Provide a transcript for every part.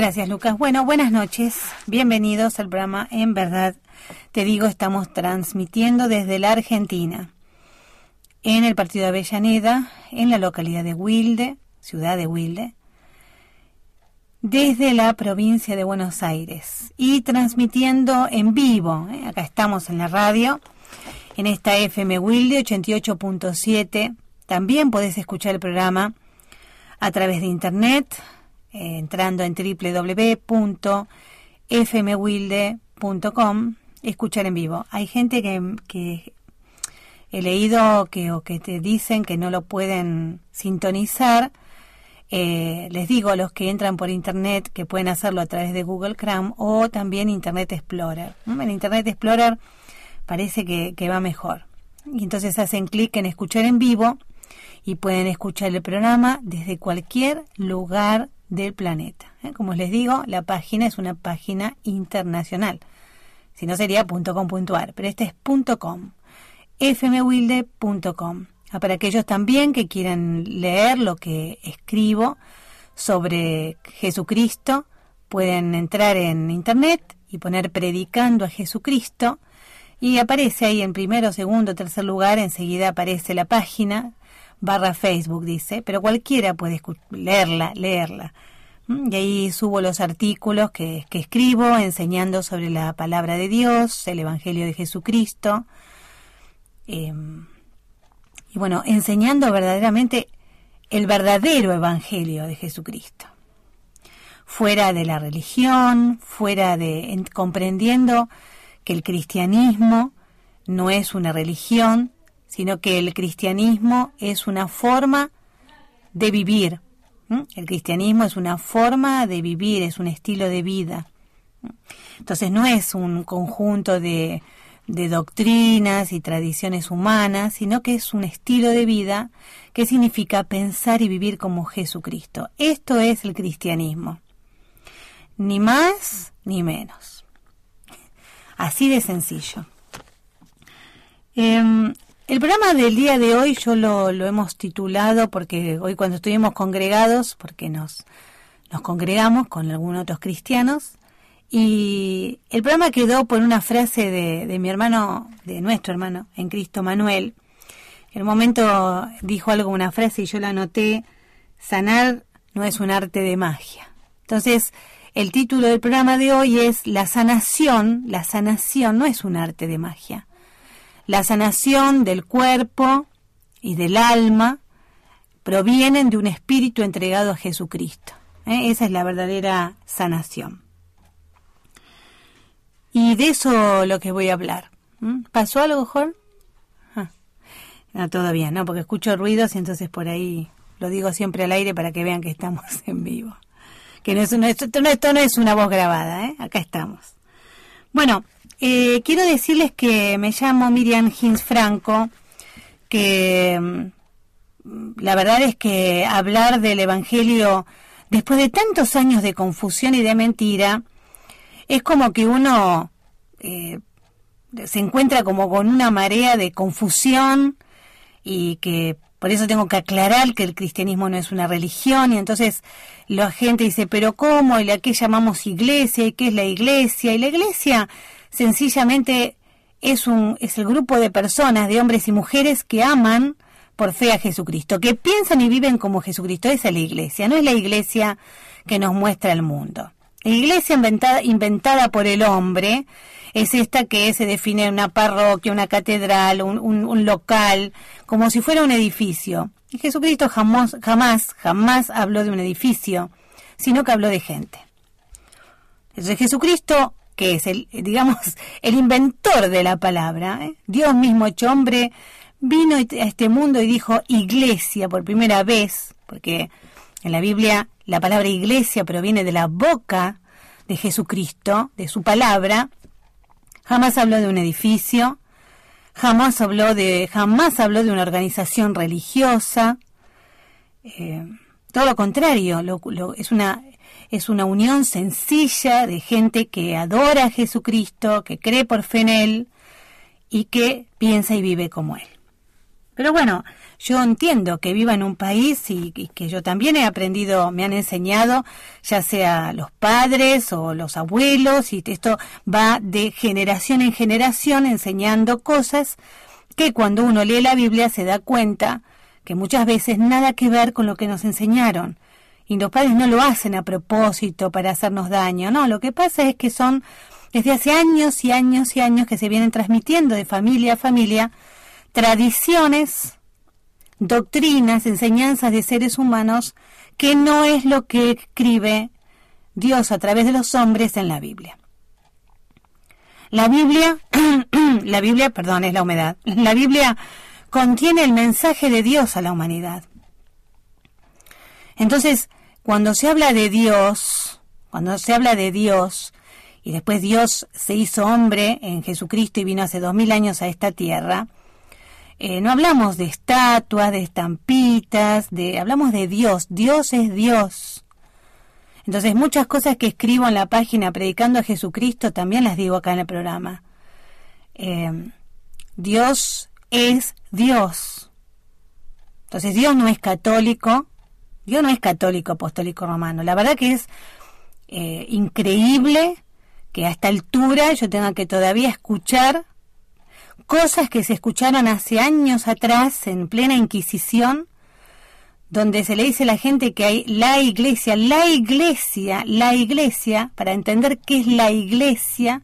Gracias, Lucas. Bueno, buenas noches. Bienvenidos al programa En Verdad Te Digo. Estamos transmitiendo desde la Argentina, en el partido de Avellaneda, en la localidad de Wilde, ciudad de Wilde, desde la provincia de Buenos Aires y transmitiendo en vivo. Acá estamos en la radio, en esta FM Wilde 88.7. También podés escuchar el programa a través de internet, entrando en www.fmwilde.com, escuchar en vivo. Hay gente que he leído que te dicen que no lo pueden sintonizar. Les digo a los que entran por internet que pueden hacerlo a través de Google Chrome o también Internet Explorer. En Internet Explorer parece que va mejor. Y entonces hacen clic en escuchar en vivo y pueden escuchar el programa desde cualquier lugar del planeta. Como les digo, la página es una página internacional. Si no sería .com.ar, pero este es .com, fmwilde.com. Para aquellos también que quieran leer lo que escribo sobre Jesucristo, pueden entrar en internet y poner predicando a Jesucristo y aparece ahí en primero, segundo, tercer lugar, enseguida aparece la página /Facebook, dice, pero cualquiera puede leerla. Y ahí subo los artículos que escribo enseñando sobre la palabra de Dios, el Evangelio de Jesucristo, y bueno, enseñando verdaderamente el verdadero Evangelio de Jesucristo, fuera de la religión, comprendiendo que el cristianismo no es una religión, sino que el cristianismo es una forma de vivir. El cristianismo es una forma de vivir, es un estilo de vida. Entonces no es un conjunto de doctrinas y tradiciones humanas, sino que es un estilo de vida que significa pensar y vivir como Jesucristo. Esto es el cristianismo. Ni más ni menos. Así de sencillo. El programa del día de hoy yo lo hemos titulado, porque hoy cuando estuvimos congregados, porque nos congregamos con algunos otros cristianos, y el programa quedó por una frase de mi hermano, de nuestro hermano en Cristo, Manuel. En un momento dijo una frase y yo la anoté: sanar no es un arte de magia. Entonces, el título del programa de hoy es La sanación no es un arte de magia. La sanación del cuerpo y del alma provienen de un espíritu entregado a Jesucristo. Esa es la verdadera sanación. Y de eso lo que voy a hablar. ¿Pasó algo, Jorge? No, todo bien, ¿no? Porque escucho ruidos y entonces por ahí lo digo siempre al aire para que vean que estamos en vivo. Que esto no es una voz grabada, Acá estamos. Bueno, quiero decirles que me llamo Miriam Hinz Franco, que la verdad es que hablar del Evangelio después de tantos años de confusión y de mentira es como que uno se encuentra como con una marea de confusión, y que por eso tengo que aclarar que el cristianismo no es una religión. Y entonces la gente dice, ¿pero cómo? ¿Y a qué llamamos iglesia? ¿Y qué es la iglesia? Y la iglesia sencillamente es el grupo de personas, de hombres y mujeres que aman por fe a Jesucristo, que piensan y viven como Jesucristo. Esa es la iglesia, no es la iglesia que nos muestra el mundo. La iglesia inventada por el hombre es esta que se define en una parroquia, una catedral, un local, como si fuera un edificio. Y Jesucristo jamás habló de un edificio, sino que habló de gente. Entonces Jesucristo, que es el inventor de la palabra, Dios mismo hecho hombre, vino a este mundo y dijo iglesia por primera vez, porque en la Biblia la palabra iglesia proviene de la boca de Jesucristo, de su palabra. Jamás habló de un edificio, jamás habló de una organización religiosa, todo lo contrario, es una unión sencilla de gente que adora a Jesucristo, que cree por fe en Él y que piensa y vive como Él. Pero bueno, yo entiendo que viva en un país y que yo también he aprendido, me han enseñado, ya sea los padres o los abuelos, y esto va de generación en generación enseñando cosas que cuando uno lee la Biblia se da cuenta que muchas veces nada que ver con lo que nos enseñaron. Y los padres no lo hacen a propósito para hacernos daño, no, lo que pasa es que son desde hace años y años y años que se vienen transmitiendo de familia a familia tradiciones, doctrinas, enseñanzas de seres humanos que no es lo que escribe Dios a través de los hombres en la Biblia. La Biblia, perdón, es la humedad. La Biblia contiene el mensaje de Dios a la humanidad. Entonces, cuando se habla de Dios, y después Dios se hizo hombre en Jesucristo y vino hace 2000 años a esta tierra, no hablamos de estatuas, de estampitas, hablamos de Dios. Dios es Dios. Entonces muchas cosas que escribo en la página predicando a Jesucristo también las digo acá en el programa. Dios es Dios. Entonces Dios no es católico apostólico romano. La verdad que es increíble que a esta altura yo tenga que todavía escuchar cosas que se escucharon hace años atrás en plena Inquisición, donde se le dice a la gente que hay la iglesia, para entender qué es la iglesia,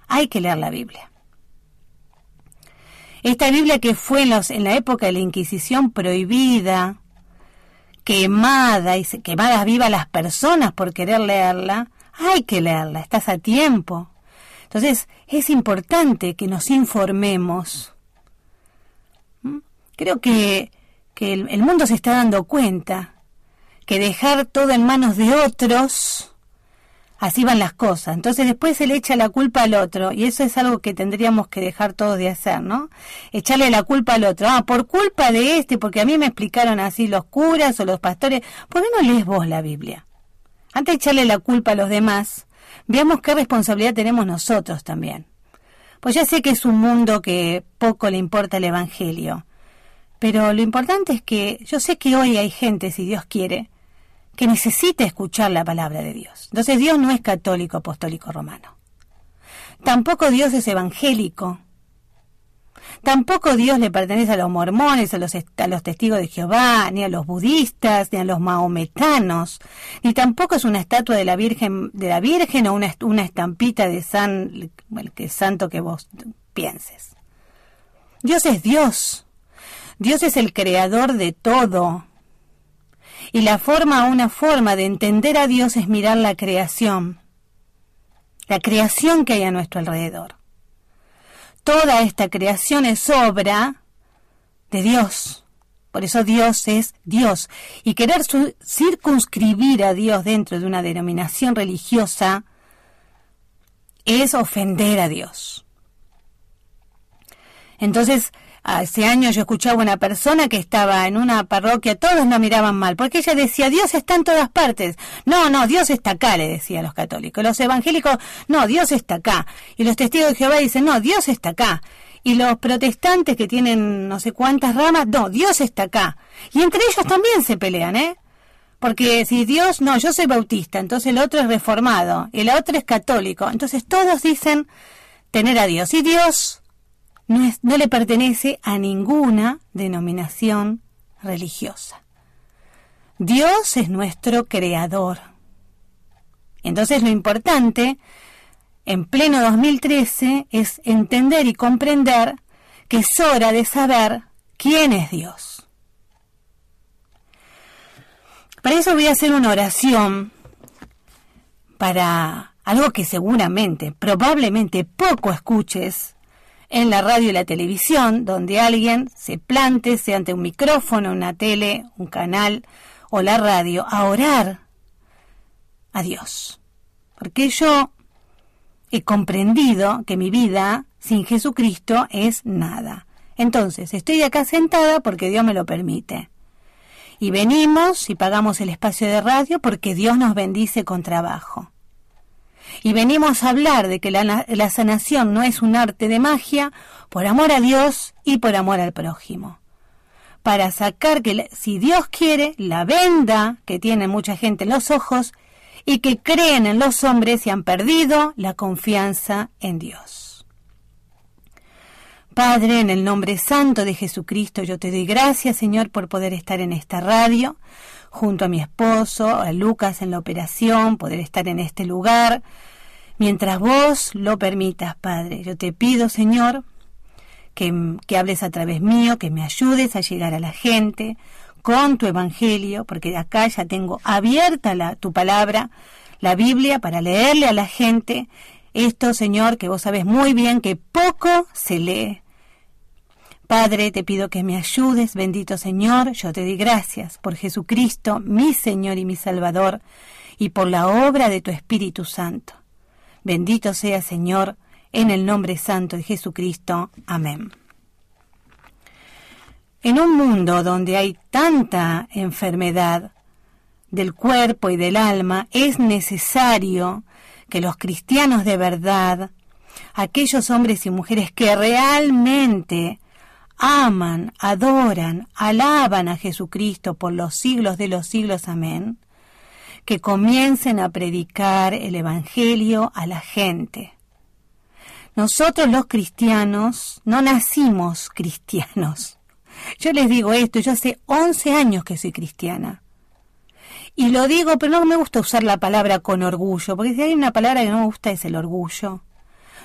hay que leer la Biblia. Esta Biblia que fue en la época de la Inquisición prohibida, quemadas vivas las personas por querer leerla, hay que leerla, estás a tiempo. Entonces, es importante que nos informemos. Creo que el mundo se está dando cuenta que dejar todo en manos de otros, así van las cosas. Entonces después se le echa la culpa al otro, y eso es algo que tendríamos que dejar todos de hacer, ¿no? Echarle la culpa al otro. Por culpa de porque a mí me explicaron así los curas o los pastores. ¿Por qué no lees vos la Biblia? Antes de echarle la culpa a los demás, veamos qué responsabilidad tenemos nosotros también. Pues ya sé que es un mundo que poco le importa el Evangelio, pero lo importante es que yo sé que hoy hay gente, si Dios quiere, que necesita escuchar la palabra de Dios. Entonces Dios no es católico apostólico romano. Tampoco Dios es evangélico. Tampoco Dios le pertenece a los mormones, a los testigos de Jehová, ni a los budistas, ni a los mahometanos, ni tampoco es una estatua de la Virgen o una estampita de el santo que vos pienses. Dios es Dios. Dios es el creador de todo. Y una forma de entender a Dios es mirar la creación que hay a nuestro alrededor. Toda esta creación es obra de Dios. Por eso Dios es Dios. Y querer circunscribir a Dios dentro de una denominación religiosa es ofender a Dios. Entonces, hace años yo escuchaba una persona que estaba en una parroquia, todos la miraban mal, porque ella decía, Dios está en todas partes. No, Dios está acá, le decía a los católicos. Los evangélicos, no, Dios está acá. Y los testigos de Jehová dicen, no, Dios está acá. Y los protestantes que tienen no sé cuántas ramas, no, Dios está acá. Y entre ellos también se pelean, Porque si Dios, no, yo soy bautista, entonces el otro es reformado, y el otro es católico. Entonces todos dicen tener a Dios. Y Dios no le pertenece a ninguna denominación religiosa. Dios es nuestro creador. Entonces lo importante, en pleno 2013, es entender y comprender que es hora de saber quién es Dios. Para eso voy a hacer una oración para algo que seguramente, probablemente poco escuches en la radio y la televisión, donde alguien se plante, sea ante un micrófono, una tele, un canal o la radio, a orar a Dios. Porque yo he comprendido que mi vida sin Jesucristo es nada. Entonces, estoy acá sentada porque Dios me lo permite. Y venimos y pagamos el espacio de radio porque Dios nos bendice con trabajo. Y venimos a hablar de que la sanación no es un arte de magia, por amor a Dios y por amor al prójimo. para sacar que, si Dios quiere, la venda que tiene mucha gente en los ojos y que creen en los hombres y han perdido la confianza en Dios. Padre, en el nombre santo de Jesucristo, yo te doy gracias, Señor, por poder estar en esta radio, junto a mi esposo, a Lucas en la operación, poder estar en este lugar, mientras vos lo permitas, Padre. Yo te pido, Señor, que hables a través mío, que me ayudes a llegar a la gente con tu evangelio, porque de acá ya tengo abierta tu palabra, la Biblia, para leerle a la gente esto, Señor, que vos sabés muy bien que poco se lee. Padre, te pido que me ayudes, bendito Señor, yo te doy gracias por Jesucristo, mi Señor y mi Salvador, y por la obra de tu Espíritu Santo. Bendito sea, Señor, en el nombre santo de Jesucristo. Amén. En un mundo donde hay tanta enfermedad del cuerpo y del alma, es necesario que los cristianos de verdad, aquellos hombres y mujeres que realmente aman, adoran, alaban a Jesucristo por los siglos de los siglos, amén, que comiencen a predicar el Evangelio a la gente. Nosotros los cristianos no nacimos cristianos. Yo les digo esto, yo hace 11 años que soy cristiana. Y lo digo, pero no me gusta usar la palabra con orgullo, porque si hay una palabra que no me gusta es el orgullo.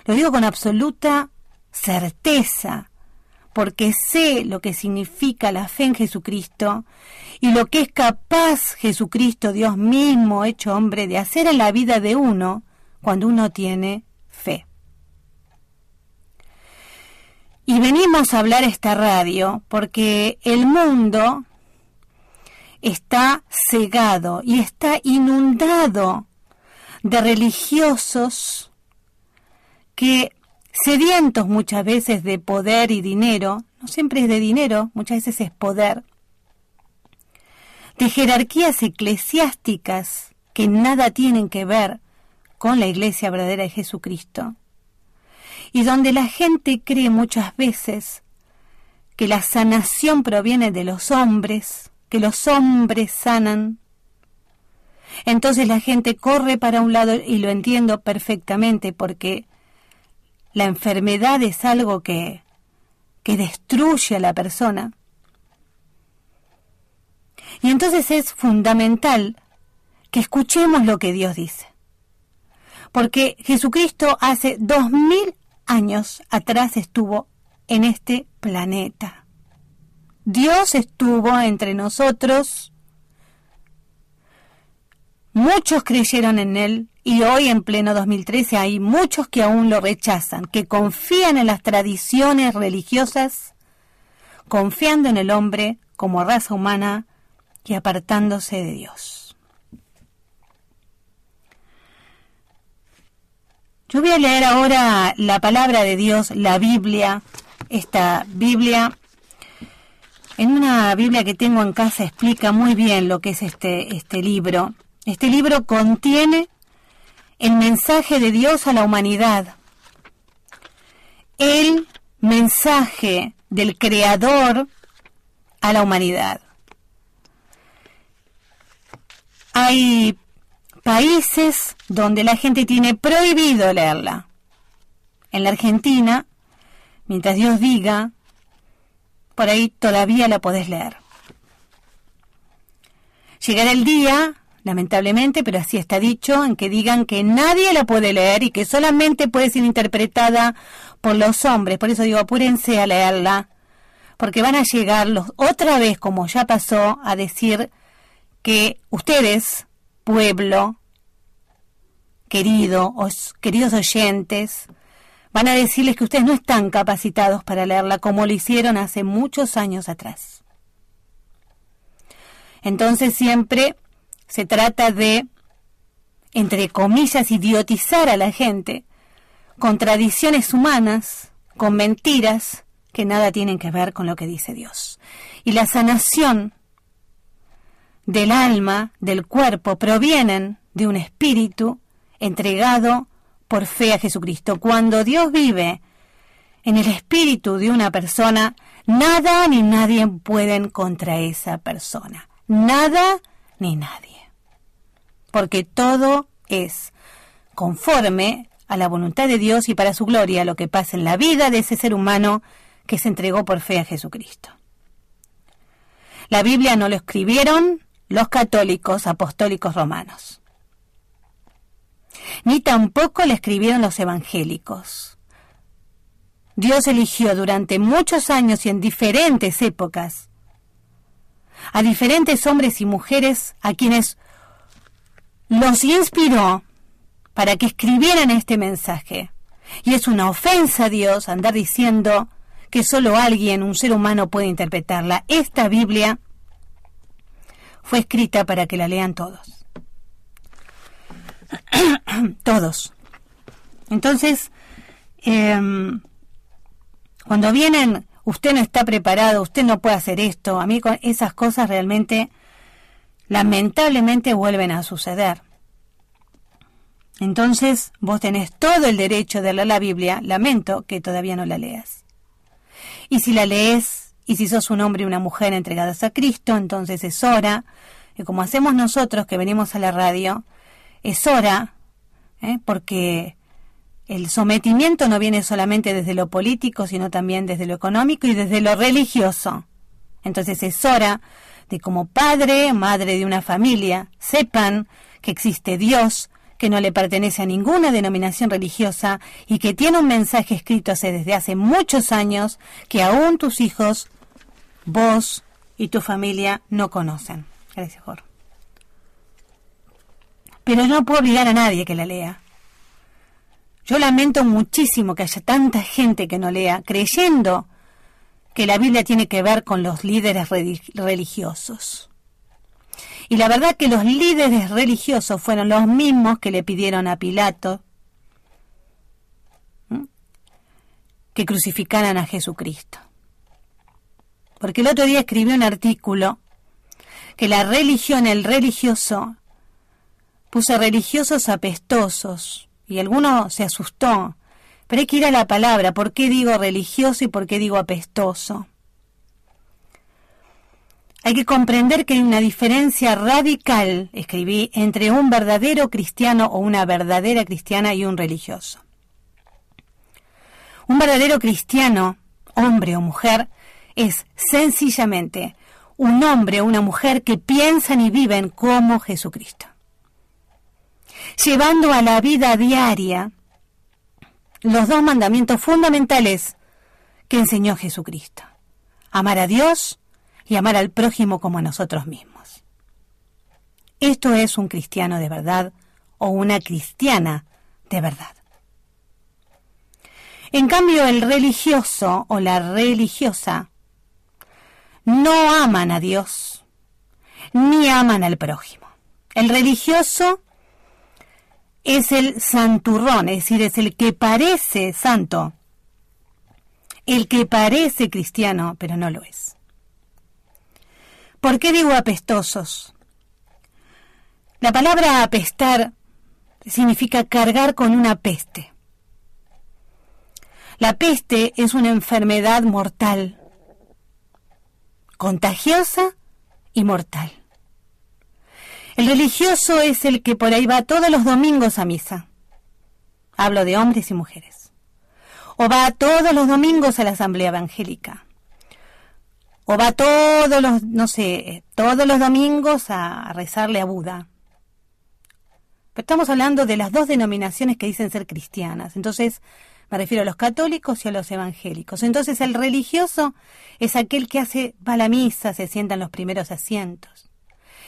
Lo digo con absoluta certeza, porque sé lo que significa la fe en Jesucristo y lo que es capaz Jesucristo, Dios mismo, hecho hombre, de hacer en la vida de uno cuando uno tiene fe. Y venimos a hablar esta radio porque el mundo está cegado y está inundado de religiosos que, sedientos muchas veces de poder y dinero, no siempre es de dinero, muchas veces es poder, de jerarquías eclesiásticas que nada tienen que ver con la iglesia verdadera de Jesucristo, y donde la gente cree muchas veces que la sanación proviene de los hombres, que los hombres sanan. Entonces la gente corre para un lado, y lo entiendo perfectamente, porque la enfermedad es algo que destruye a la persona. Y entonces es fundamental que escuchemos lo que Dios dice. Porque Jesucristo hace 2000 años atrás estuvo en este planeta. Dios estuvo entre nosotros. Muchos creyeron en Él y hoy en pleno 2013 hay muchos que aún lo rechazan, que confían en las tradiciones religiosas, confiando en el hombre como raza humana y apartándose de Dios. Yo voy a leer ahora la palabra de Dios, la Biblia. Esta Biblia, en una Biblia que tengo en casa, explica muy bien lo que es este libro. Este libro contiene el mensaje de Dios a la humanidad, el mensaje del Creador a la humanidad. Hay países donde la gente tiene prohibido leerla. En la Argentina, mientras Dios diga, por ahí todavía la podés leer. Llegará el día, lamentablemente, pero así está dicho, en que digan que nadie la puede leer y que solamente puede ser interpretada por los hombres. Por eso digo, apúrense a leerla, porque van a llegar otra vez, como ya pasó, a decir que ustedes, pueblo querido, queridos oyentes, van a decirles que ustedes no están capacitados para leerla como lo hicieron hace muchos años atrás. Entonces siempre se trata de, entre comillas, idiotizar a la gente con tradiciones humanas, con mentiras que nada tienen que ver con lo que dice Dios. Y la sanación del alma, del cuerpo, provienen de un espíritu entregado por fe a Jesucristo. Cuando Dios vive en el espíritu de una persona, nada ni nadie pueden contra esa persona. Nada ni nadie. Porque todo es conforme a la voluntad de Dios y para su gloria lo que pasa en la vida de ese ser humano que se entregó por fe a Jesucristo. La Biblia no lo escribieron los católicos apostólicos romanos, ni tampoco la escribieron los evangélicos. Dios eligió durante muchos años y en diferentes épocas a diferentes hombres y mujeres a quienes los inspiró para que escribieran este mensaje. Y es una ofensa a Dios andar diciendo que solo alguien, un ser humano, puede interpretarla. Esta Biblia fue escrita para que la lean todos. Todos. Entonces, cuando vienen, usted no está preparado, usted no puede hacer esto, a mí con esas cosas realmente, lamentablemente, vuelven a suceder. Entonces, vos tenés todo el derecho de leer la Biblia, lamento que todavía no la leas. Y si la lees, y si sos un hombre y una mujer entregadas a Cristo, entonces es hora, y como hacemos nosotros que venimos a la radio, es hora, porque el sometimiento no viene solamente desde lo político, sino también desde lo económico y desde lo religioso. Entonces es hora de, como padre, madre de una familia, sepan que existe Dios, que no le pertenece a ninguna denominación religiosa y que tiene un mensaje escrito desde hace muchos años que aún tus hijos, vos y tu familia no conocen. Gracias, Jorge. Pero no puedo obligar a nadie que la lea. Yo lamento muchísimo que haya tanta gente que no lea, creyendo que la Biblia tiene que ver con los líderes religiosos. Y la verdad que los líderes religiosos fueron los mismos que le pidieron a Pilato que crucificaran a Jesucristo. Porque el otro día escribí un artículo que la religión, el religioso, puse religiosos apestosos, y alguno se asustó, pero hay que ir a la palabra, ¿por qué digo religioso y por qué digo apestoso? Hay que comprender que hay una diferencia radical, escribí, entre un verdadero cristiano o una verdadera cristiana y un religioso. Un verdadero cristiano, hombre o mujer, es sencillamente un hombre o una mujer que piensan y viven como Jesucristo, llevando a la vida diaria los dos mandamientos fundamentales que enseñó Jesucristo: amar a Dios y amar al prójimo como a nosotros mismos. Esto es un cristiano de verdad o una cristiana de verdad. En cambio, el religioso o la religiosa no aman a Dios ni aman al prójimo. El religioso es el santurrón, es decir, es el que parece santo, el que parece cristiano, pero no lo es. ¿Por qué digo apestosos? La palabra apestar significa cargar con una peste. La peste es una enfermedad mortal, contagiosa y mortal. El religioso es el que por ahí va todos los domingos a misa. Hablo de hombres y mujeres. O va todos los domingos a la asamblea evangélica. O va todos los domingos a rezarle a Buda. Pero estamos hablando de las dos denominaciones que dicen ser cristianas. Entonces, me refiero a los católicos y a los evangélicos. Entonces, el religioso es aquel que va a la misa, se sienta en los primeros asientos.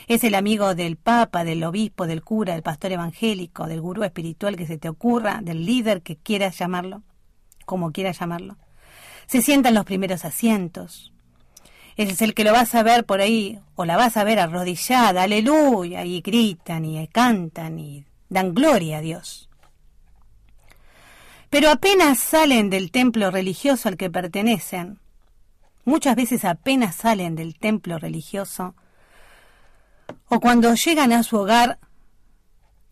Es el amigo del papa, del obispo, del cura, del pastor evangélico, del gurú espiritual que se te ocurra, del líder que quieras llamarlo, como quieras llamarlo. Se sienta en los primeros asientos. Es el que lo vas a ver por ahí, o la vas a ver arrodillada, aleluya, y gritan y cantan y dan gloria a Dios. Pero apenas salen del templo religioso al que pertenecen, muchas veces apenas salen del templo religioso, o cuando llegan a su hogar,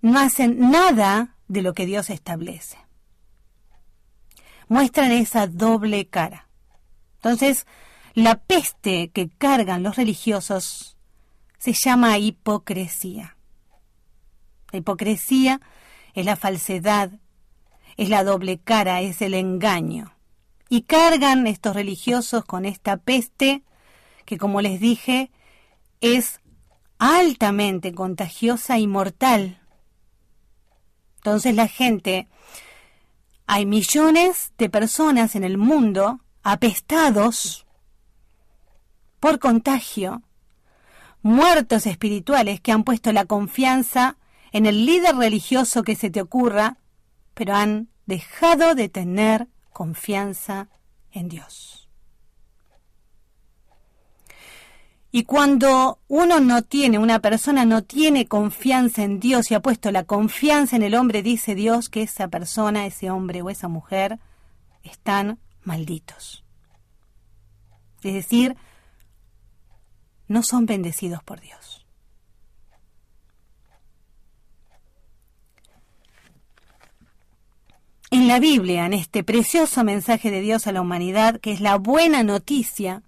no hacen nada de lo que Dios establece. muestran esa doble cara. Entonces, la peste que cargan los religiosos se llama hipocresía. La hipocresía es la falsedad, es la doble cara, es el engaño. Y cargan estos religiosos con esta peste que, como les dije, es altamente contagiosa y mortal. Entonces la gente, hay millones de personas en el mundo apestados por contagio, muertos espirituales que han puesto la confianza en el líder religioso que se te ocurra, pero han dejado de tener confianza en Dios. Y cuando una persona no tiene confianza en Dios y ha puesto la confianza en el hombre, dice Dios que esa persona, ese hombre o esa mujer, están malditos. Es decir, no son bendecidos por Dios. En la Biblia, en este precioso mensaje de Dios a la humanidad, que es la buena noticia,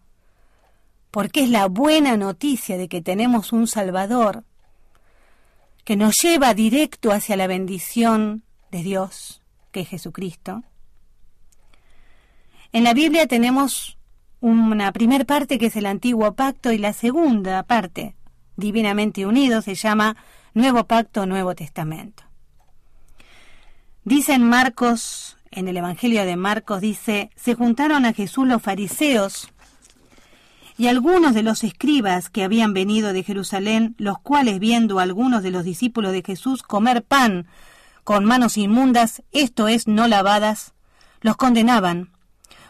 porque es la buena noticia de que tenemos un Salvador que nos lleva directo hacia la bendición de Dios, que es Jesucristo. En la Biblia tenemos una primera parte que es el Antiguo Pacto y la segunda parte, divinamente unidos, se llama Nuevo Pacto, Nuevo Testamento. Dice en Marcos, en el Evangelio de Marcos, dice, se juntaron a Jesús los fariseos y algunos de los escribas que habían venido de Jerusalén, los cuales viendo a algunos de los discípulos de Jesús comer pan con manos inmundas, esto es, no lavadas, los condenaban,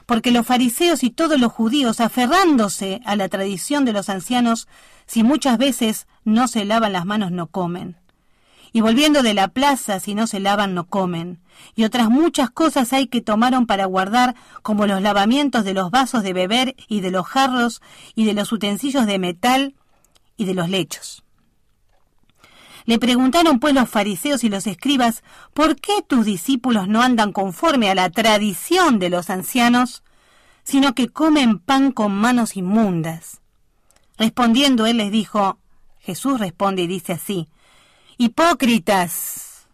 porque los fariseos y todos los judíos, aferrándose a la tradición de los ancianos, si muchas veces no se lavan las manos no comen. Y volviendo de la plaza, si no se lavan, no comen. Y otras muchas cosas hay que tomaron para guardar, como los lavamientos de los vasos de beber y de los jarros y de los utensilios de metal y de los lechos. Le preguntaron pues los fariseos y los escribas, ¿por qué tus discípulos no andan conforme a la tradición de los ancianos, sino que comen pan con manos inmundas? Respondiendo él les dijo, Jesús responde y dice así, hipócritas,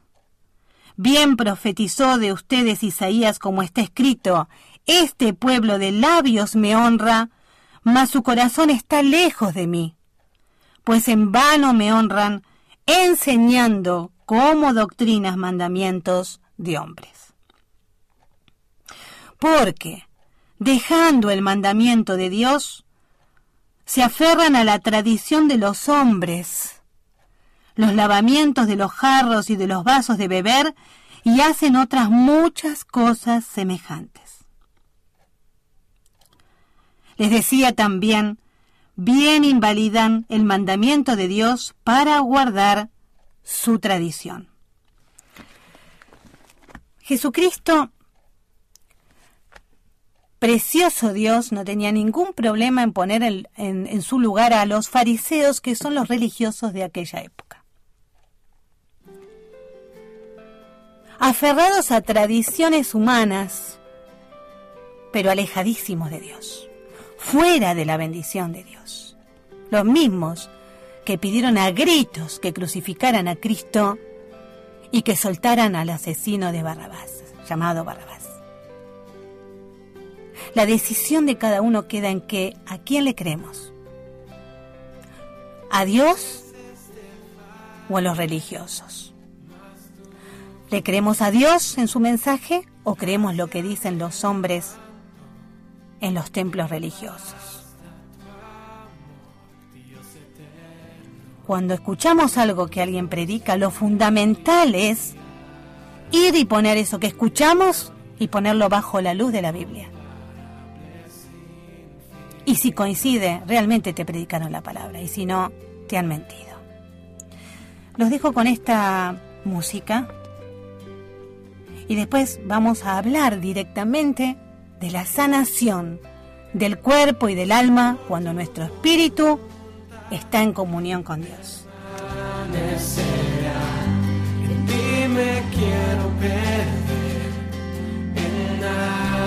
bien profetizó de ustedes Isaías como está escrito, este pueblo de labios me honra, mas su corazón está lejos de mí, pues en vano me honran, enseñando como doctrinas mandamientos de hombres. Porque, dejando el mandamiento de Dios, se aferran a la tradición de los hombres, los lavamientos de los jarros y de los vasos de beber, y hacen otras muchas cosas semejantes. Les decía también, bien invalidan el mandamiento de Dios para guardar su tradición. Jesucristo, precioso Dios, no tenía ningún problema en poner en su lugar a los fariseos, que son los religiosos de aquella época. Aferrados a tradiciones humanas, pero alejadísimos de Dios, fuera de la bendición de Dios. Los mismos que pidieron a gritos que crucificaran a Cristo y que soltaran al asesino de Barrabás, llamado Barrabás. La decisión de cada uno queda en que ¿a quién le creemos? ¿A Dios o a los religiosos? ¿Le creemos a Dios en su mensaje o creemos lo que dicen los hombres en los templos religiosos? Cuando escuchamos algo que alguien predica, lo fundamental es ir y poner eso que escuchamos y ponerlo bajo la luz de la Biblia. Y si coincide, realmente te predicaron la palabra, y si no, te han mentido. Los dejo con esta música. Y después vamos a hablar directamente de la sanación del cuerpo y del alma cuando nuestro espíritu está en comunión con Dios. En ti me quiero perder en nada.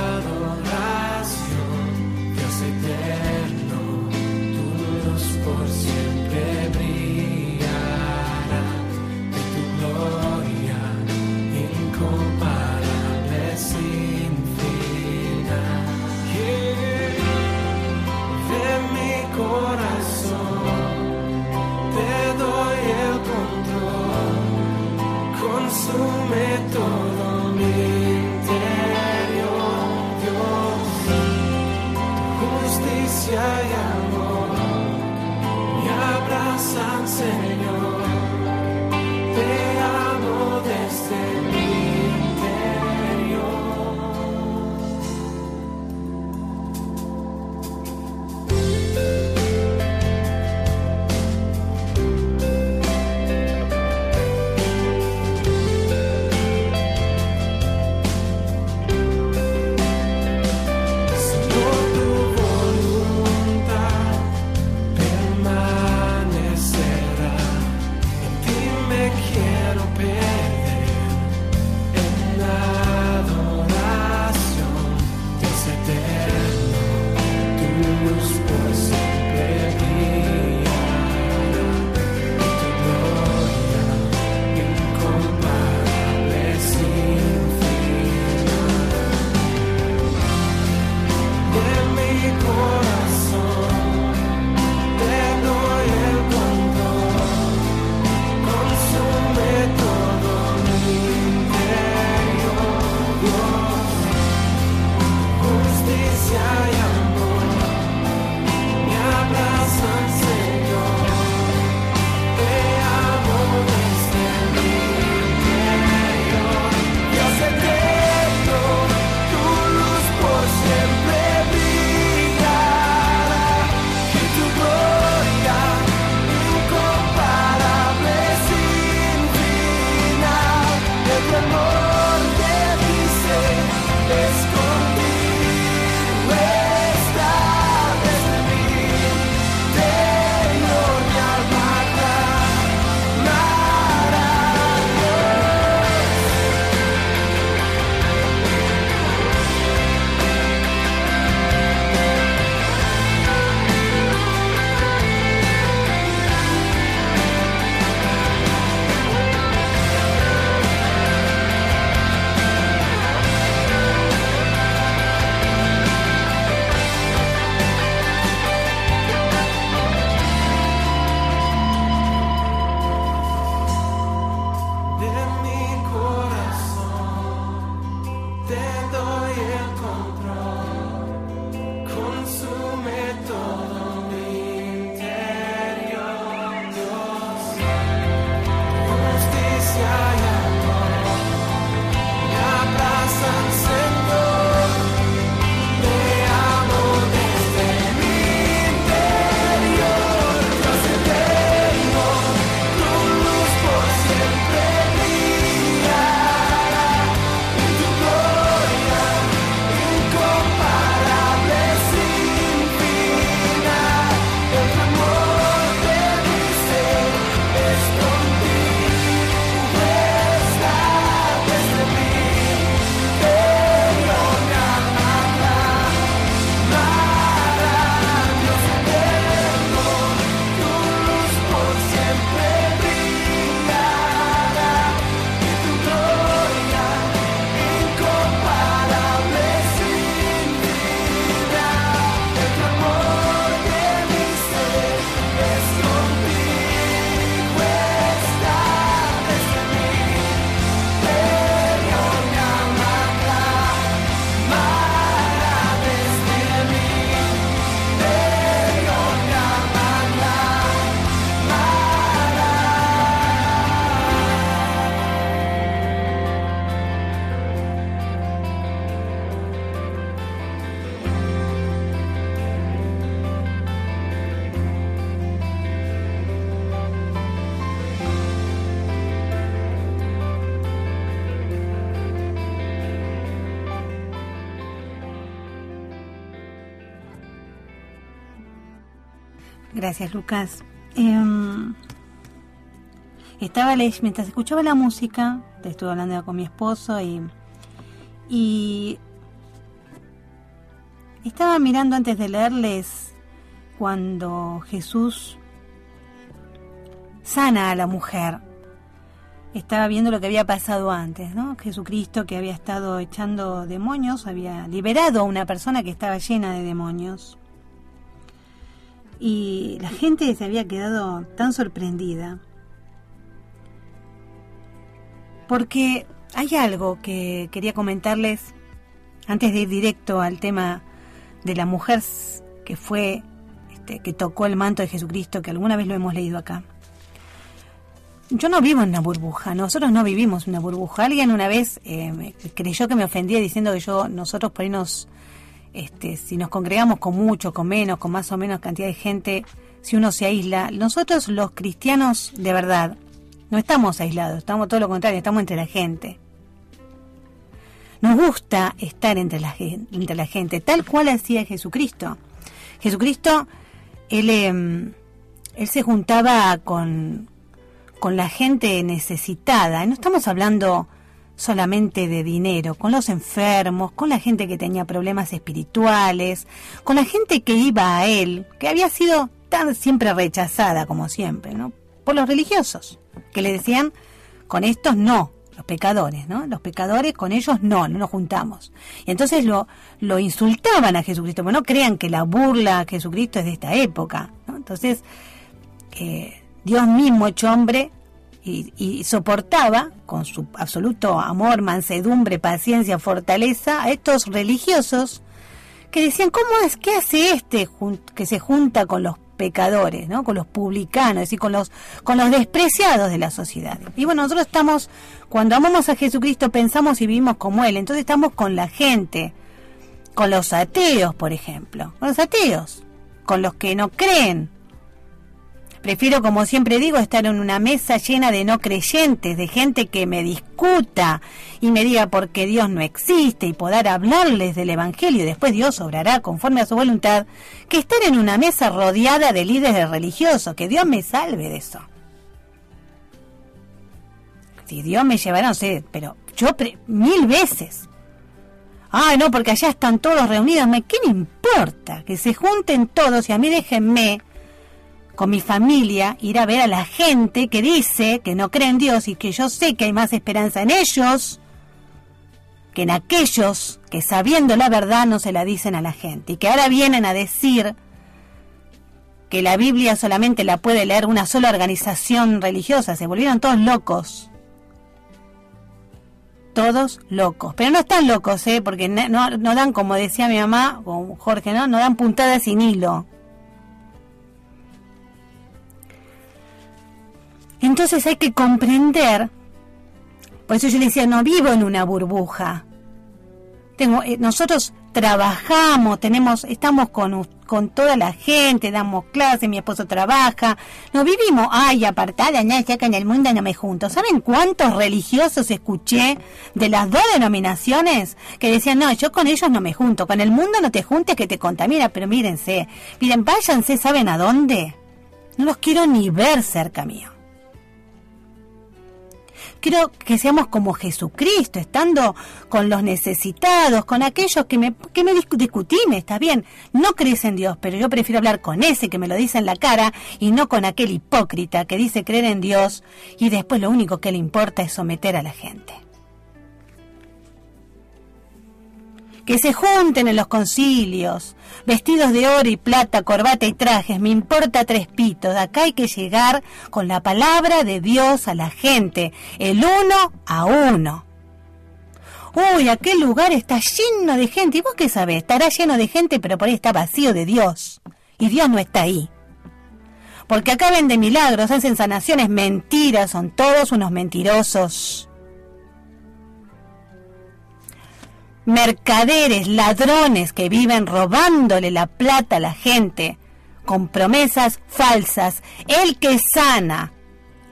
Gracias, Lucas. Mientras escuchaba la música, te estuve hablando con mi esposo y estaba mirando antes de leerles cuando Jesús sana a la mujer. Estaba viendo lo que había pasado antes, ¿no? Jesucristo, que había estado echando demonios, había liberado a una persona que estaba llena de demonios. Y la gente se había quedado tan sorprendida. Porque hay algo que quería comentarles antes de ir directo al tema de la mujer que fue, que tocó el manto de Jesucristo, que alguna vez lo hemos leído acá. Yo no vivo en una burbuja, nosotros no vivimos en una burbuja. Alguien una vez creyó que me ofendía diciendo que nosotros por ahí si nos congregamos con mucho, con menos, con más o menos cantidad de gente, si uno se aísla, nosotros los cristianos de verdad no estamos aislados, estamos todo lo contrario, estamos entre la gente. Nos gusta estar entre la gente, tal cual hacía Jesucristo. Jesucristo, él se juntaba con la gente necesitada. No estamos hablando solamente de dinero, con los enfermos, con la gente que tenía problemas espirituales, con la gente que iba a él, que había sido tan siempre rechazada como siempre, ¿no? Por los religiosos, que le decían, con estos no, los pecadores, ¿no? Los pecadores, con ellos no nos juntamos. Y entonces lo insultaban a Jesucristo, pero no crean que la burla a Jesucristo es de esta época, ¿no? Entonces, Dios mismo hecho hombre, y soportaba con su absoluto amor, mansedumbre, paciencia, fortaleza a estos religiosos que decían, ¿cómo es? ¿Qué hace que se junta con los pecadores, ¿no? Con los publicanos y con los despreciados de la sociedad? Y bueno, nosotros cuando amamos a Jesucristo pensamos y vivimos como Él, entonces estamos con la gente, con los ateos, por ejemplo, con los ateos, con los que no creen. Prefiero, como siempre digo, estar en una mesa llena de no creyentes, de gente que me discuta y me diga por qué Dios no existe y poder hablarles del Evangelio y después Dios obrará conforme a su voluntad, que estar en una mesa rodeada de líderes religiosos. Que Dios me salve de eso. Si Dios me llevará, no sé, pero yo 1000 veces. Ay, no, porque allá están todos reunidos. ¿Qué me importa? Que se junten todos y a mí déjenme con mi familia ir a ver a la gente que dice que no cree en Dios y que yo sé que hay más esperanza en ellos que en aquellos que sabiendo la verdad no se la dicen a la gente y que ahora vienen a decir que la Biblia solamente la puede leer una sola organización religiosa. Se volvieron todos locos. todos locos. Pero no están locos, porque no dan, como decía mi mamá, o Jorge, no dan puntadas sin hilo. Entonces hay que comprender, por eso yo le decía, no vivo en una burbuja. Nosotros trabajamos, estamos con toda la gente, damos clases, mi esposo trabaja, no vivimos, apartada, ya que en el mundo no me junto. ¿Saben cuántos religiosos escuché de las dos denominaciones que decían, no, yo con ellos no me junto, con el mundo no te juntes que te contamina? Pero miren, váyanse, ¿saben a dónde? No los quiero ni ver cerca mío. Quiero que seamos como Jesucristo, estando con los necesitados, con aquellos que me discutime, está bien, no crees en Dios, pero yo prefiero hablar con ese que me lo dice en la cara y no con aquel hipócrita que dice creer en Dios y después lo único que le importa es someter a la gente. Que se junten en los concilios, vestidos de oro y plata, corbata y trajes, me importa tres pitos. Acá hay que llegar con la palabra de Dios a la gente, el uno a uno. Uy, aquel lugar está lleno de gente. ¿Y vos qué sabés? Estará lleno de gente, pero por ahí está vacío de Dios. Y Dios no está ahí. Porque acá venden milagros, hacen sanaciones, mentiras, son todos unos mentirosos. Mercaderes, ladrones que viven robándole la plata a la gente con promesas falsas. El que sana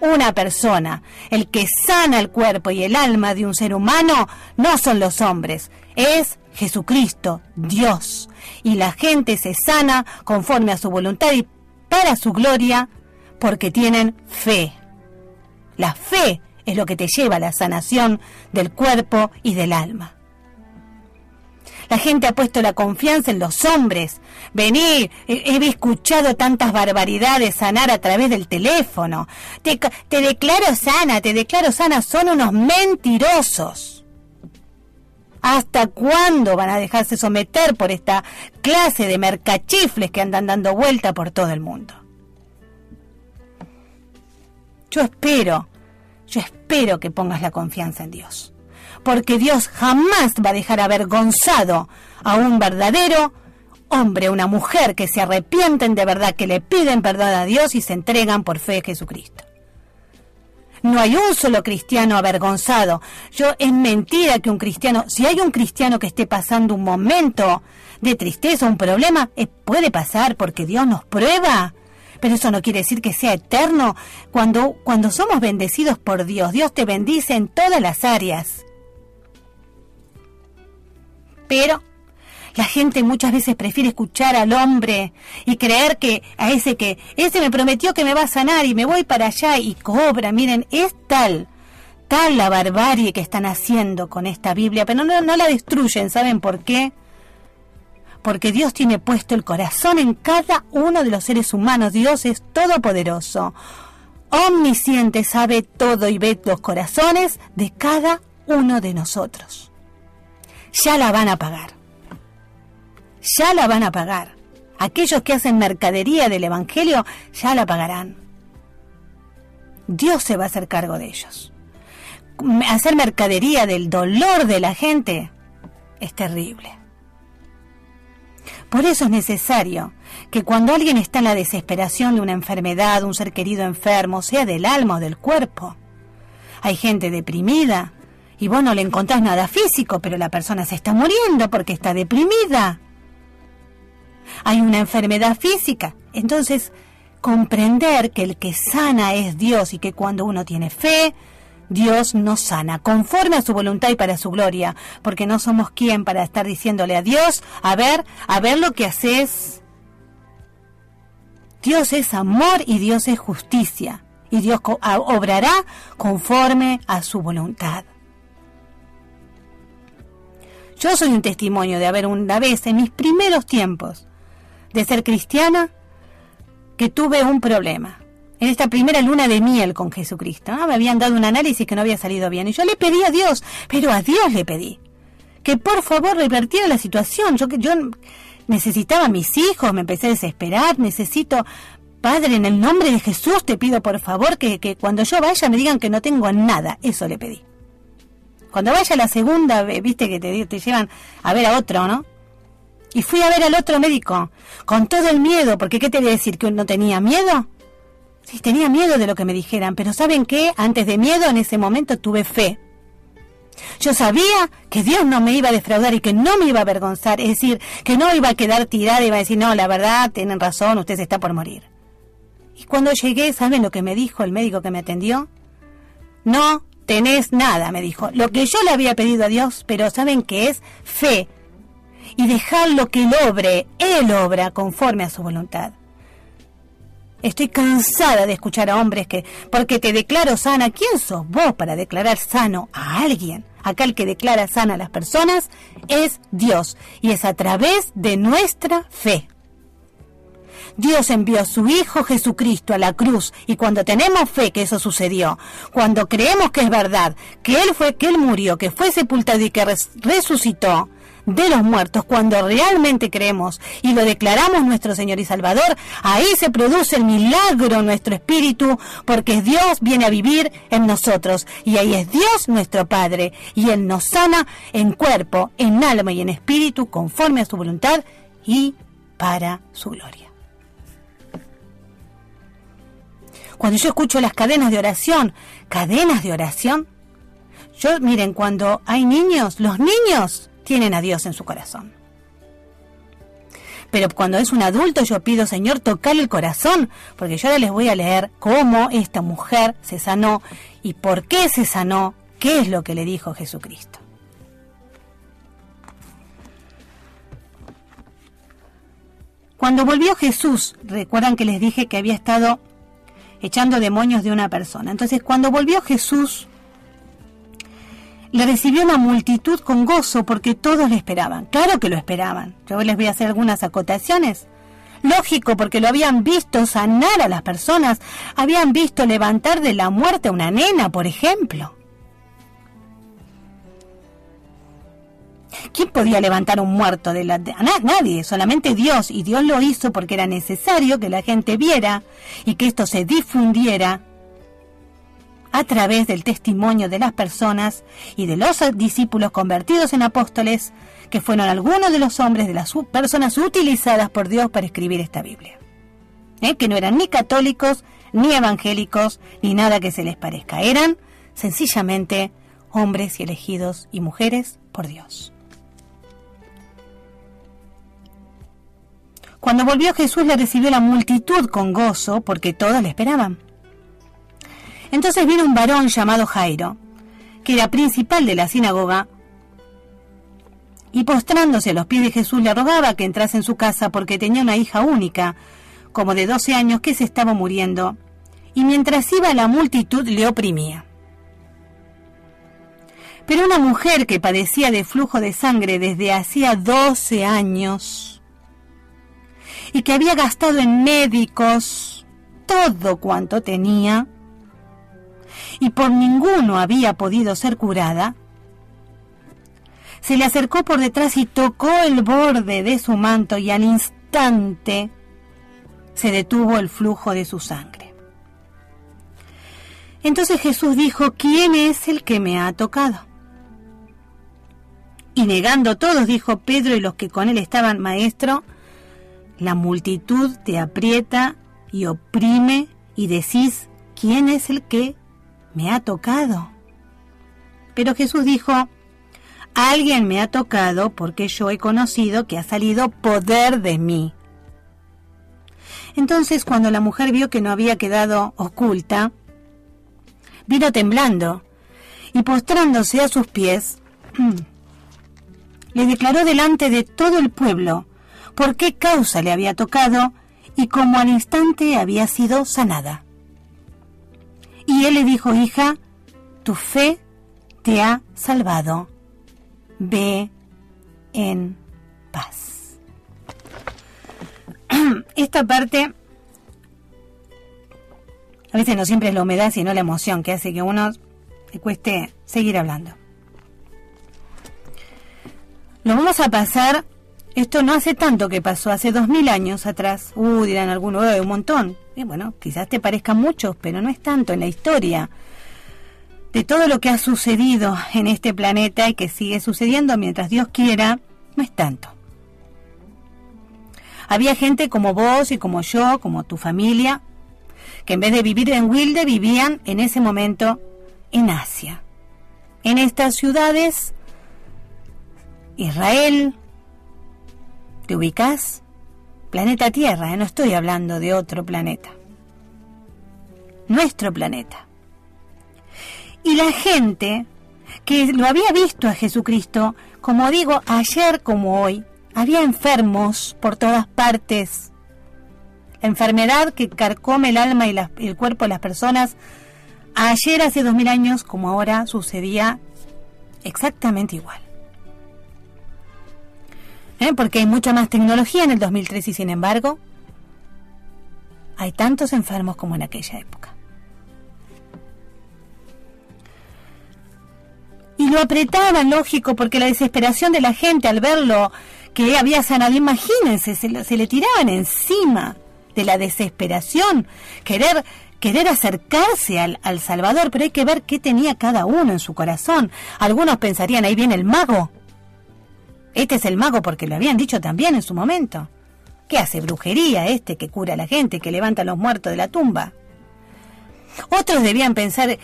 una persona, el que sana el cuerpo y el alma de un ser humano no son los hombres, es Jesucristo, Dios. Y la gente se sana conforme a su voluntad y para su gloria porque tienen fe. La fe es lo que te lleva a la sanación del cuerpo y del alma. La gente ha puesto la confianza en los hombres. Vení, he escuchado tantas barbaridades sanar a través del teléfono. Te declaro sana, son unos mentirosos. ¿Hasta cuándo van a dejarse someter por esta clase de mercachifles que andan dando vuelta por todo el mundo? Yo espero que pongas la confianza en Dios. Porque Dios jamás va a dejar avergonzado a un verdadero hombre, una mujer que se arrepienten de verdad, que le piden perdón a Dios y se entregan por fe a Jesucristo. No hay un solo cristiano avergonzado. Es mentira que un cristiano, si hay un cristiano que esté pasando un momento de tristeza, un problema, puede pasar porque Dios nos prueba. Pero eso no quiere decir que sea eterno. Cuando somos bendecidos por Dios, Dios te bendice en todas las áreas. Pero la gente muchas veces prefiere escuchar al hombre y creer que ese me prometió que me va a sanar y me voy para allá y cobra. Miren, es tal la barbarie que están haciendo con esta Biblia, pero no la destruyen. ¿Saben por qué? Porque Dios tiene puesto el corazón en cada uno de los seres humanos. Dios es todopoderoso, omnisciente, sabe todo y ve los corazones de cada uno de nosotros. Ya la van a pagar. Ya la van a pagar. Aquellos que hacen mercadería del Evangelio, ya la pagarán. Dios se va a hacer cargo de ellos. Hacer mercadería del dolor de la gente es terrible. Por eso es necesario que cuando alguien está en la desesperación de una enfermedad, un ser querido enfermo, sea del alma o del cuerpo, hay gente deprimida, y vos no le encontrás nada físico, pero la persona se está muriendo porque está deprimida. Hay una enfermedad física. Entonces, comprender que el que sana es Dios y que cuando uno tiene fe, Dios nos sana conforme a su voluntad y para su gloria. Porque no somos quien para estar diciéndole a Dios, a ver lo que haces. Dios es amor y Dios es justicia. Y Dios obrará conforme a su voluntad. Yo soy un testimonio de haber una vez, en mis primeros tiempos de ser cristiana, que tuve un problema. En esta primera luna de miel con Jesucristo, ¿no? Me habían dado un análisis que no había salido bien. Y yo le pedí a Dios, pero a Dios le pedí, que por favor revertiera la situación. Yo necesitaba a mis hijos, me empecé a desesperar, Padre, en el nombre de Jesús te pido por favor que cuando yo vaya me digan que no tengo nada. Eso le pedí. Cuando vaya la segunda, viste que te llevan a ver a otro, ¿no? Y fui a ver al otro médico, con todo el miedo, porque ¿qué te voy a decir? ¿Que no tenía miedo? Sí, tenía miedo de lo que me dijeran, pero ¿saben qué? Antes de miedo, en ese momento tuve fe. Yo sabía que Dios no me iba a defraudar y que no me iba a avergonzar, es decir, que no iba a quedar tirada y iba a decir, no, la verdad, tienen razón, usted se está por morir. Y cuando llegué, ¿saben lo que me dijo el médico que me atendió? No tenés nada, me dijo, lo que yo le había pedido a Dios, pero ¿saben qué es? Fe. Y dejarlo que Él obra conforme a su voluntad. Estoy cansada de escuchar a hombres que, porque te declaro sana, ¿quién sos vos para declarar sano a alguien? Acá el que declara sana a las personas es Dios, y es a través de nuestra fe. Dios envió a su Hijo Jesucristo a la cruz, y cuando tenemos fe que eso sucedió, cuando creemos que es verdad, que Él murió, que fue sepultado y que resucitó de los muertos, cuando realmente creemos y lo declaramos nuestro Señor y Salvador, ahí se produce el milagro en nuestro espíritu, porque Dios viene a vivir en nosotros, y ahí es Dios nuestro Padre, y Él nos sana en cuerpo, en alma y en espíritu, conforme a su voluntad y para su gloria. Cuando yo escucho las cadenas de oración, miren, cuando hay niños, los niños tienen a Dios en su corazón. Pero cuando es un adulto, yo pido, Señor, tocarle el corazón, porque yo ahora les voy a leer cómo esta mujer se sanó y por qué se sanó, qué es lo que le dijo Jesucristo. Cuando volvió Jesús, recuerdan que les dije que había estado echando demonios de una persona. Entonces, cuando volvió Jesús, le recibió una multitud con gozo porque todos le esperaban. Claro que lo esperaban. Yo les voy a hacer algunas acotaciones. Lógico, porque lo habían visto sanar a las personas. Habían visto levantar de la muerte a una nena, por ejemplo. ¿Quién podía levantar un muerto? Nadie, solamente Dios. Y Dios lo hizo porque era necesario que la gente viera y que esto se difundiera a través del testimonio de las personas y de los discípulos convertidos en apóstoles, que fueron algunos de los hombres, de las personas utilizadas por Dios para escribir esta Biblia. Que no eran ni católicos, ni evangélicos, ni nada que se les parezca. Eran sencillamente hombres y elegidos y mujeres por Dios. Cuando volvió Jesús, le recibió la multitud con gozo, porque todos le esperaban. Entonces vino un varón llamado Jairo, que era principal de la sinagoga, y postrándose a los pies de Jesús le rogaba que entrase en su casa porque tenía una hija única, como de 12 años, que se estaba muriendo, y mientras iba la multitud le oprimía. Pero una mujer que padecía de flujo de sangre desde hacía 12 años, y que había gastado en médicos todo cuanto tenía, y por ninguno había podido ser curada, se le acercó por detrás y tocó el borde de su manto, y al instante se detuvo el flujo de su sangre. Entonces Jesús dijo: ¿quién es el que me ha tocado? Y negando todos, dijo Pedro y los que con él estaban: Maestro, la multitud te aprieta y oprime, y decís: ¿quién es el que me ha tocado? Pero Jesús dijo: alguien me ha tocado, porque yo he conocido que ha salido poder de mí. Entonces, cuando la mujer vio que no había quedado oculta, vino temblando y postrándose a sus pies, le declaró delante de todo el pueblo por qué causa le había tocado y cómo al instante había sido sanada. Y él le dijo: hija, tu fe te ha salvado. Ve en paz. Esta parte, a veces no siempre es la humedad, sino la emoción que hace que a uno le cueste seguir hablando. Lo vamos a pasar. Esto no hace tanto que pasó, hace 2000 años atrás. Dirán algunos, un montón. Bueno, quizás te parezcan muchos, pero no es tanto en la historia. de todo lo que ha sucedido en este planeta y que sigue sucediendo mientras Dios quiera, no es tanto. Había gente como vos y como yo, como tu familia, que en vez de vivir en Wilde, vivían en ese momento en Asia. En estas ciudades, Israel, ¿te ubicás? Planeta Tierra, no estoy hablando de otro planeta. Nuestro planeta. Y la gente que lo había visto a Jesucristo, como digo, ayer como hoy, había enfermos por todas partes. La enfermedad que carcome el alma y el cuerpo de las personas, ayer hace 2000 años como ahora sucedía exactamente igual. Porque hay mucha más tecnología en el 2003 y sin embargo hay tantos enfermos como en aquella época. Y lo apretaban, lógico, porque la desesperación de la gente al verlo que había sanado, imagínense, se le tiraban encima de la desesperación, querer acercarse al Salvador, pero hay que ver qué tenía cada uno en su corazón. Algunos pensarían, ahí viene el mago. Este es el mago porque lo habían dicho también en su momento. ¿Qué hace brujería este que cura a la gente, que levanta a los muertos de la tumba? Otros debían pensar,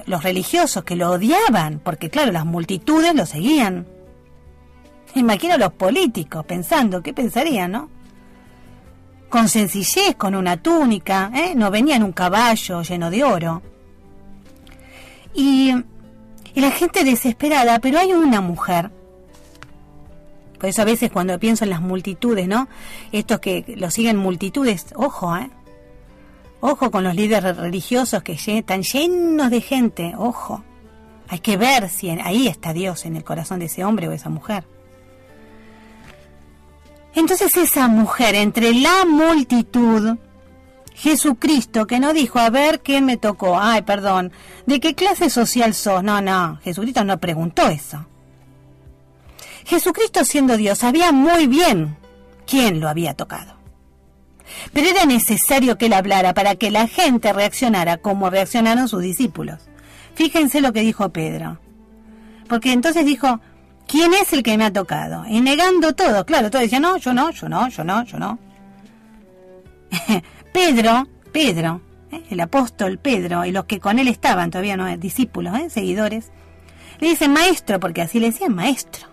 los religiosos, que lo odiaban, porque claro, las multitudes lo seguían. Imagino a los políticos pensando, ¿qué pensarían, no? Con sencillez, con una túnica, no venía en un caballo lleno de oro. Y la gente desesperada, pero hay una mujer. Por eso a veces cuando pienso en las multitudes, ¿no? Estos que lo siguen multitudes, ojo, ojo con los líderes religiosos que están llenos de gente, ojo. Hay que ver si ahí está Dios en el corazón de ese hombre o esa mujer. Entonces esa mujer, entre la multitud, Jesucristo, que no dijo, a ver, ¿quién me tocó? Ay, perdón, ¿de qué clase social sos? No, Jesucristo no preguntó eso. Jesucristo, siendo Dios, sabía muy bien quién lo había tocado. Pero era necesario que él hablara para que la gente reaccionara como reaccionaron sus discípulos. Fíjense lo que dijo Pedro. Porque entonces dijo, ¿quién es el que me ha tocado? Y negando todo. Claro, todos decían, no, yo no. Pedro, el apóstol Pedro, y los que con él estaban, todavía no discípulos, seguidores, le dicen maestro, porque así le decían maestro.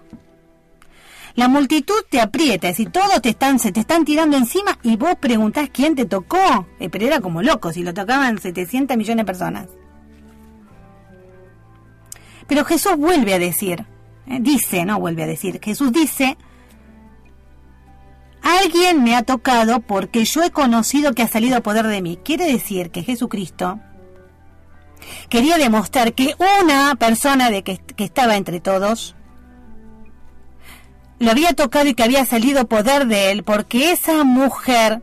La multitud te aprieta, es decir, todos se te están tirando encima y vos preguntás quién te tocó. Pero era como loco, si lo tocaban 700 millones de personas. Pero Jesús vuelve a decir, Jesús dice, alguien me ha tocado porque yo he conocido que ha salido poder de mí. Quiere decir que Jesucristo quería demostrar que una persona que estaba entre todos lo había tocado y que había salido poder de él porque esa mujer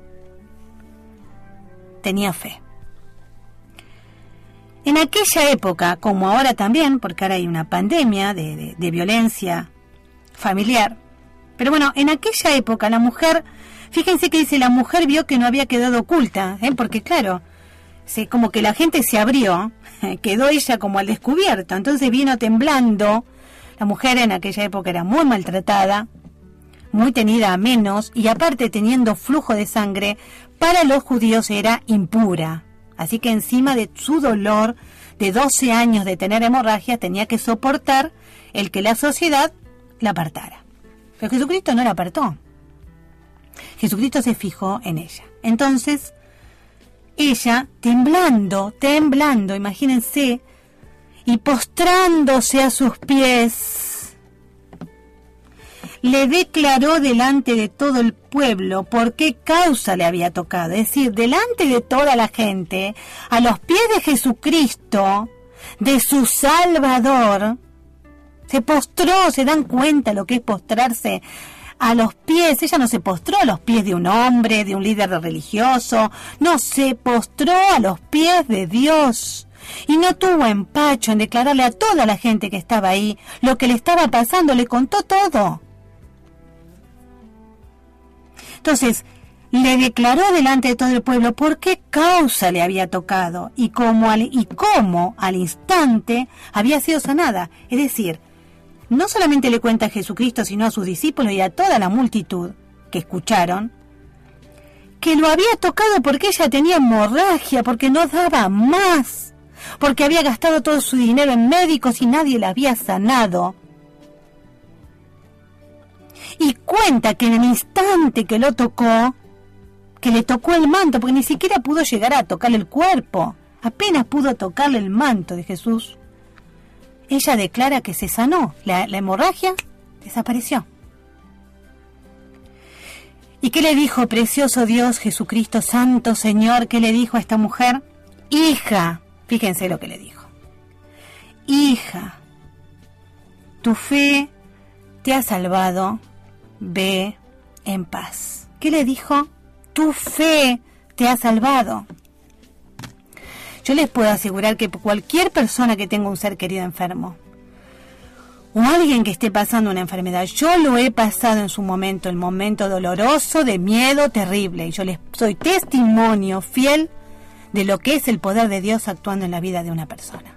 tenía fe. En aquella época, como ahora también, porque ahora hay una pandemia de violencia familiar, pero bueno, en aquella época la mujer, fíjense que dice, la mujer vio que no había quedado oculta, porque claro, como que la gente se abrió, quedó ella como al descubierto, entonces vino temblando. La mujer en aquella época era muy maltratada, muy tenida a menos, y aparte teniendo flujo de sangre, para los judíos era impura. Así que encima de su dolor de 12 años de tener hemorragia, tenía que soportar el que la sociedad la apartara. Pero Jesucristo no la apartó. Jesucristo se fijó en ella. Entonces, ella, temblando, imagínense, y postrándose a sus pies, le declaró delante de todo el pueblo por qué causa le había tocado. Es decir, delante de toda la gente, a los pies de Jesucristo, de su Salvador, se postró. ¿Se dan cuenta lo que es postrarse a los pies? Ella no se postró a los pies de un hombre, de un líder religioso, no, se postró a los pies de Dios. Y no tuvo empacho en declararle a toda la gente que estaba ahí lo que le estaba pasando, le contó todo. Entonces, le declaró delante de todo el pueblo por qué causa le había tocado y cómo al instante había sido sanada. Es decir, no solamente le cuenta a Jesucristo, sino a sus discípulos y a toda la multitud que escucharon, que lo había tocado porque ella tenía hemorragia, porque no daba más, porque había gastado todo su dinero en médicos y nadie la había sanado. Y cuenta que en el instante que lo tocó, que le tocó el manto, porque ni siquiera pudo llegar a tocarle el cuerpo, apenas pudo tocarle el manto de Jesús, ella declara que se sanó, la hemorragia desapareció. ¿Y qué le dijo, precioso Dios, Jesucristo, Santo Señor? ¿Qué le dijo a esta mujer? Hija, fíjense lo que le dijo. Hija, tu fe te ha salvado, ve en paz. ¿Qué le dijo? Tu fe te ha salvado. Yo les puedo asegurar que cualquier persona que tenga un ser querido enfermo, o alguien que esté pasando una enfermedad, yo lo he pasado en su momento, el momento doloroso, de miedo terrible, y yo les soy testimonio fiel de lo que es el poder de Dios actuando en la vida de una persona.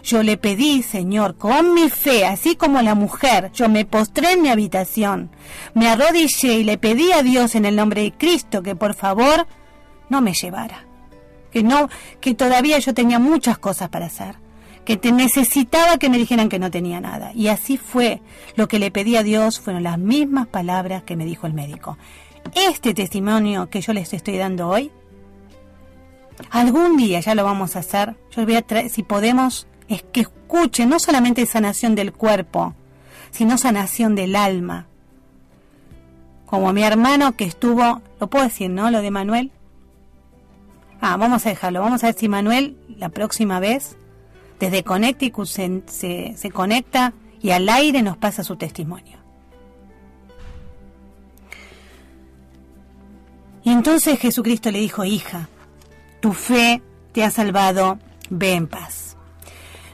Yo le pedí, Señor, con mi fe, así como la mujer, yo me postré en mi habitación, me arrodillé y le pedí a Dios en el nombre de Cristo que por favor no me llevara, que todavía yo tenía muchas cosas para hacer, que necesitaba que me dijeran que no tenía nada. Y así fue. Lo que le pedí a Dios fueron las mismas palabras que me dijo el médico. Este testimonio que yo les estoy dando hoy, algún día ya lo vamos a hacer. Yo voy a traer, si podemos, es que escuchen no solamente sanación del cuerpo, sino sanación del alma. Como mi hermano que estuvo, lo puedo decir, ¿no? Lo de Manuel. Vamos a dejarlo. Vamos a ver si Manuel, la próxima vez, desde Connecticut se conecta y al aire nos pasa su testimonio. Y entonces Jesucristo le dijo, hija, tu fe te ha salvado, ve en paz.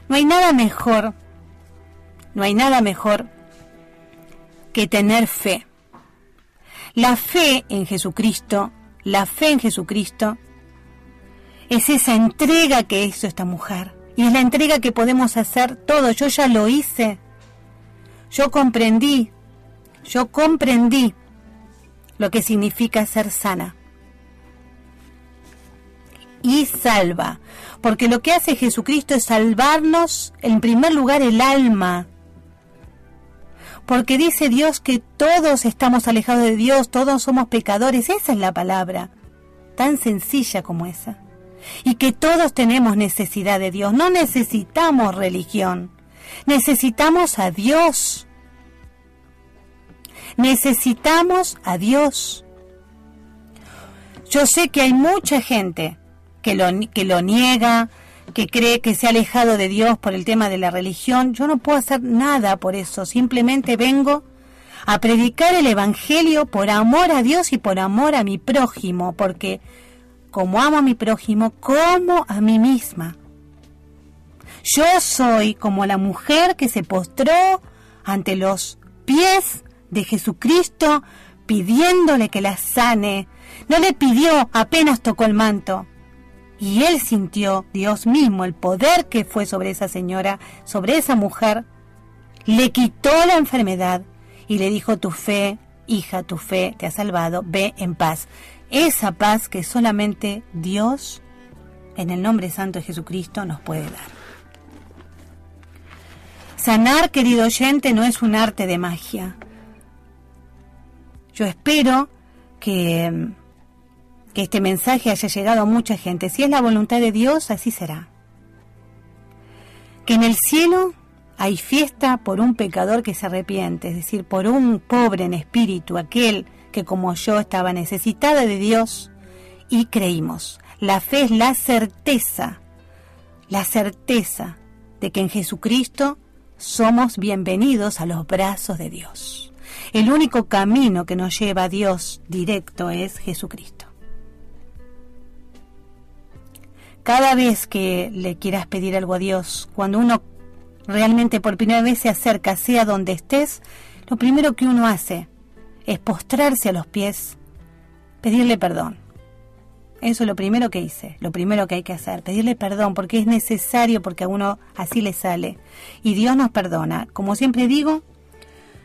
No hay nada mejor que tener fe. La fe en Jesucristo es esa entrega que hizo esta mujer. Y es la entrega que podemos hacer todos. Yo ya lo hice. Yo comprendí lo que significa ser sana y salva. Porque lo que hace Jesucristo es salvarnos, en primer lugar, el alma. Porque dice Dios que todos estamos alejados de Dios, todos somos pecadores. Esa es la palabra, tan sencilla como esa. Y que todos tenemos necesidad de Dios. No necesitamos religión. Necesitamos a Dios. Necesitamos a Dios. Yo sé que hay mucha gente que lo niega, que cree que se ha alejado de Dios por el tema de la religión. Yo no puedo hacer nada por eso. Simplemente vengo a predicar el Evangelio por amor a Dios y por amor a mi prójimo. Porque como amo a mi prójimo, como a mí misma. Yo soy como la mujer que se postró ante los pies de Jesucristo pidiéndole que la sane. No le pidió, apenas tocó el manto. Y él sintió, Dios mismo, el poder que fue sobre esa señora, sobre esa mujer. Le quitó la enfermedad y le dijo, tu fe, hija, tu fe te ha salvado, ve en paz. Esa paz que solamente Dios, en el nombre santo de Jesucristo, nos puede dar. Sanar, querido oyente, no es un arte de magia. Yo espero que este mensaje haya llegado a mucha gente. Si es la voluntad de Dios, así será. Que en el cielo hay fiesta por un pecador que se arrepiente, es decir, por un pobre en espíritu, aquel que como yo estaba necesitada de Dios y creímos. La fe es la certeza de que en Jesucristo somos bienvenidos a los brazos de Dios. El único camino que nos lleva a Dios directo es Jesucristo. Cada vez que le quieras pedir algo a Dios, cuando uno realmente por primera vez se acerca, sea donde estés, lo primero que uno hace es postrarse a los pies pedirle perdón. Eso es lo primero que hice, lo primero que hay que hacer, pedirle perdón, porque es necesario, porque a uno así le sale. Y Dios nos perdona. Como siempre digo,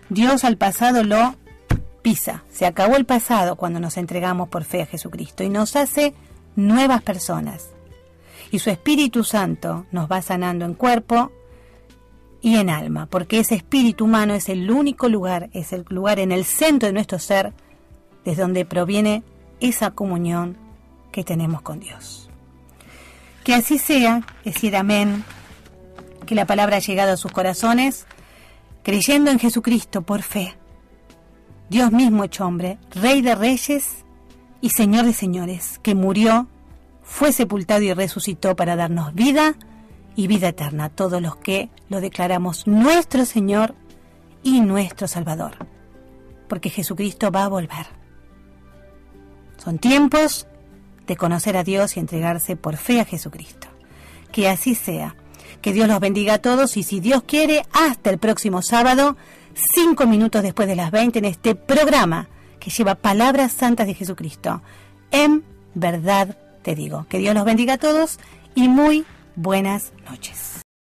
Dios al pasado lo pisa. Se acabó el pasado cuando nos entregamos por fe a Jesucristo y nos hace nuevas personas. Y su Espíritu Santo nos va sanando en cuerpo y en alma, porque ese espíritu humano es el único lugar, es el lugar en el centro de nuestro ser, desde donde proviene esa comunión que tenemos con Dios. Que así sea, decir amén, que la palabra ha llegado a sus corazones, creyendo en Jesucristo por fe, Dios mismo hecho hombre, Rey de reyes y Señor de señores, que murió, fue sepultado y resucitó para darnos vida y vida eterna a todos los que lo declaramos nuestro Señor y nuestro Salvador, porque Jesucristo va a volver. Son tiempos de conocer a Dios y entregarse por fe a Jesucristo. Que así sea. Que Dios los bendiga a todos y si Dios quiere, hasta el próximo sábado, 5 minutos después de las 20, en este programa que lleva palabras santas de Jesucristo. En verdad te digo. Que Dios los bendiga a todos y muy buenas noches.